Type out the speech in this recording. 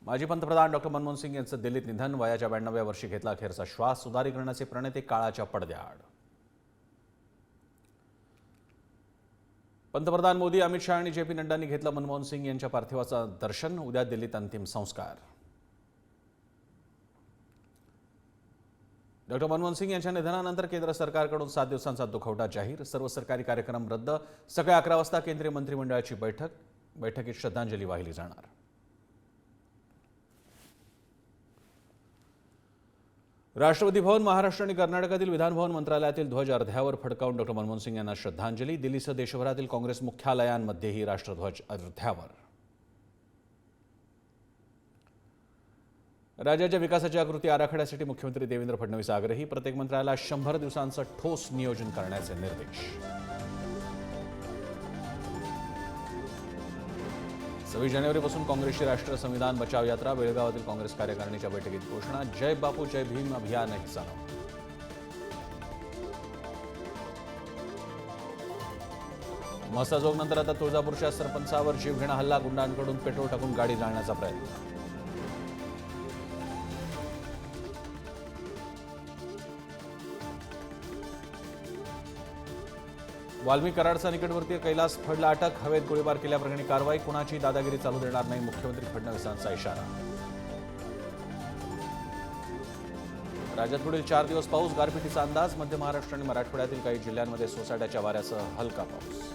माजी पंतप्रधान डॉक्टर मनमोहन सिंग यांचं दिल्लीत निधन. वयाच्या 92व्या वर्षी घेतला अखेरचा श्वास. सुधारीकरणाचे प्रणेते काळाच्या पडद्याआड. पंतप्रधान मोदी, अमित शहा आणि जे.पी. नड्डांनी घेतलं मनमोहन सिंग यांच्या पार्थिवाचं दर्शन. उद्या दिल्लीत अंतिम संस्कार. डॉक्टर मनमोहन सिंग यांच्या निधनानंतर केंद्र सरकारकडून 7 दिवसांचा दुखवटा जाहीर. सर्व सरकारी कार्यक्रम रद्द. सकाळी 11 वाजता केंद्रीय मंत्रिमंडळाची बैठकीत श्रद्धांजली वाहिली जाणार. राष्ट्रपती भवन, महाराष्ट्र आणि कर्नाटकातील विधानभवन मंत्रालयातील ध्वज अर्ध्यावर फडकावून डॉक्टर मनमोहन सिंग यांना श्रद्धांजली. दिल्लीसह देशभरातील काँग्रेस मुख्यालयांमध्येही राष्ट्रध्वज अर्ध्यावर. राज्याच्या विकासाच्या कृती आराखड्यासाठी मुख्यमंत्री देवेंद्र फडणवीस आग्रही. प्रत्येक मंत्र्याला 100 दिवसांचं ठोस नियोजन करण्याचे निर्देश. 26 जानेवारीपासून काँग्रेसची राष्ट्रीय संविधान बचाव यात्रा. बेळगावातील काँग्रेस कार्यकारिणीच्या बैठकीत घोषणा. जय बापू जय भीम अभियानही चालू. म्हसाजोगनंतर आता तुळजापूरच्या सरपंचावर जीवघेणा हल्ला. गुंडांकडून पेट्रोल टाकून गाडी जाळण्याचा प्रयत्न. वाल्मी कराडचा निकटवर्तीय कैलास फडला अटक. हवेत गोळीबार केल्याप्रकरणी कारवाई. कुणाची दादागिरी चालू देणार नाही, मुख्यमंत्री फडणवीसांचा इशारा. राज्यात पुढील 4 दिवस पाऊस. गारपिटीचा अंदाज. मध्य महाराष्ट्र आणि मराठवाड्यातील काही जिल्ह्यांमध्ये सोसाट्याच्या वाऱ्यासह हलका पाऊस.